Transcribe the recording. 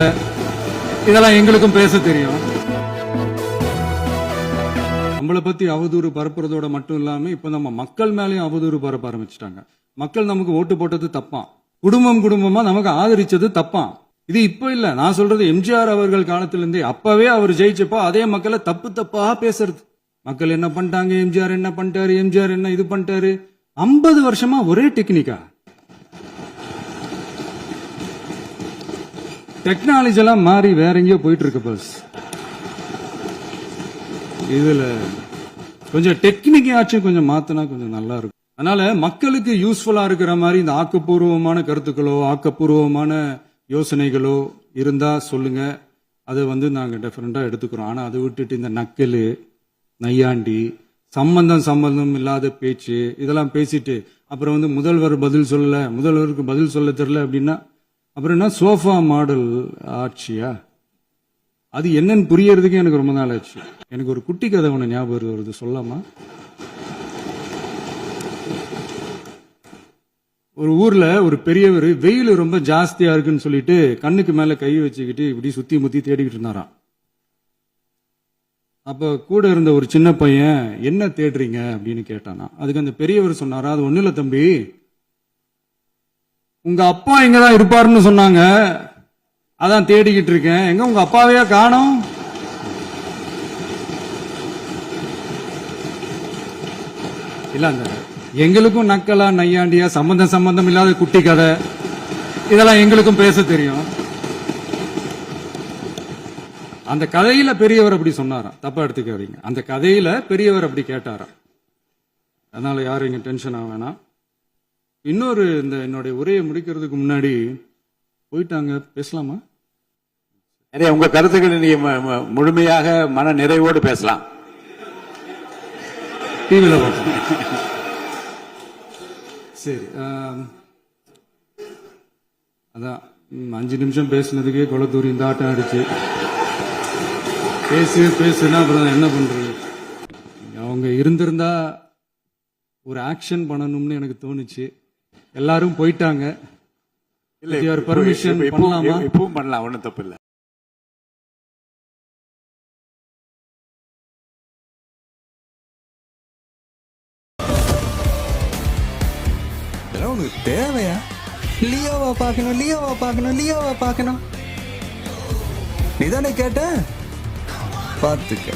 இதெல்லாம் எங்களுக்கும் பேச தெரியும். நம்மளை பத்தி அவதூறு பரப்புறதோட மட்டும் இல்லாம இப்ப நம்ம மக்கள் மேலயும் அவதூறு பரப்ப ஆரம்பிச்சிட்டாங்க. மக்கள் நமக்கு ஓட்டு போட்டது தப்பான், குடும்பமா நமக்கு ஆதரிச்சது தப்பான். இது இப்ப இல்ல, நான் சொல்றது எம்ஜிஆர் அவர்கள் காலத்திலிருந்தே. அப்பவே அவர் ஜெயிச்சப்போ அதே மக்களை தப்பா பேசுறது. மக்கள் என்ன பண்ணிட்டாங்க, எம்ஜிஆர் என்ன பண்ணிட்டாரு, எம்ஜிஆர் என்ன இது பண்ணிட்டாரு. 50 வருஷமா ஒரே டெக்னிக்கா. டெக்னாலஜி எல்லாம் மாறி வேற எங்கேயோ போயிட்டு இருக்கு பஸ். இதுல கொஞ்சம் டெக்னிக்காச்சும் கொஞ்சம் மாத்தினா கொஞ்சம் நல்லா இருக்கும். அதனால மக்களுக்கு யூஸ்ஃபுல்லா இருக்கிற மாதிரி இந்த ஆக்கப்பூர்வமான கருத்துக்களோ ஆக்கப்பூர்வமான யோசனைகளோ இருந்தா சொல்லுங்க. அதை நாங்க டிஃபரெண்டா எடுத்துக்கிறோம். ஆனா அதை விட்டுட்டு இந்த நக்கலு நையாண்டி சம்பந்தம் இல்லாத பேச்சு இதெல்லாம் பேசிட்டு அப்புறம் முதல்வர் பதில் சொல்லல, முதல்வருக்கு பதில் சொல்ல தெரியல அப்படின்னா அப்புறம் என்ன சோஃபா மாடல் ஆட்சியா? அது என்னன்னு புரியறதுக்கு எனக்கு ரொம்ப நாள் ஆச்சு. எனக்கு ஒரு குட்டி கதை ஒன்று ஞாபகம் வருது, சொல்லாமா? ஒரு ஊர்ல ஒரு பெரியவர் வெயில் ரொம்ப ஜாஸ்தியா இருக்குன்னு சொல்லிட்டு கண்ணுக்கு மேல கை வச்சுக்கிட்டு இப்படி சுத்தி முத்தி தேடிக்கிட்டு இருந்தாராம். அப்ப கூட இருந்த ஒரு சின்ன பையன் என்ன தேடுறீங்க அப்படின்னு கேட்டானா. அதுக்கு அந்த பெரியவர் சொன்னாரா, அது ஒண்ணு இல்ல தம்பி, உங்க அப்பா இங்கதான் இருப்பாருன்னு சொன்னாங்க, அதான் தேடிக்கிட்டு இருக்கேன். எங்க உங்க அப்பாவையா காணோம்? இல்ல அந்த எங்களுக்கும் நக்கலா நையாண்டியா சம்பந்தம் இல்லாத குட்டி கதை இதெல்லாம் எங்களுக்கும் பேச தெரியும். அந்த கதையில பெரியவர் அப்படி சொன்னாராம், தப்பா எடுத்துக்காதீங்க. அந்த கதையில பெரியவர் அப்படி கேட்டாராம். அதனால யாரும் இங்க டென்ஷன் ஆக வேணாம். இன்னொரு இந்த என்னுடைய உரையை முடிக்கிறதுக்கு முன்னாடி போயிட்டாங்க, பேசலாமா? உங்க கருத்துக்களை நீங்க முழுமையாக மன நிறைவோடு பேசலாம். டிவில சரி. அதான் 5 நிமிஷம் பேசுனதுக்கே கொளத்தூரி இந்த ஆட்டம் அடிச்சு பேசுனா அப்புறம் என்ன பண்றது? அவங்க இருந்திருந்தா ஒரு ஆக்ஷன் பண்ணணும்னு எனக்கு தோணுச்சு. எல்லாரும் போயிட்டாங்க. இல்ல பர்மிஷன் பண்ணலாமா? இப்பவும் பண்ணலாம், ஒன்றும் தப்பு இல்லை. உனக்கு தேவையா? லியோவா பார்க்கணும் நீதானே கேட்ட, பார்த்துக்க.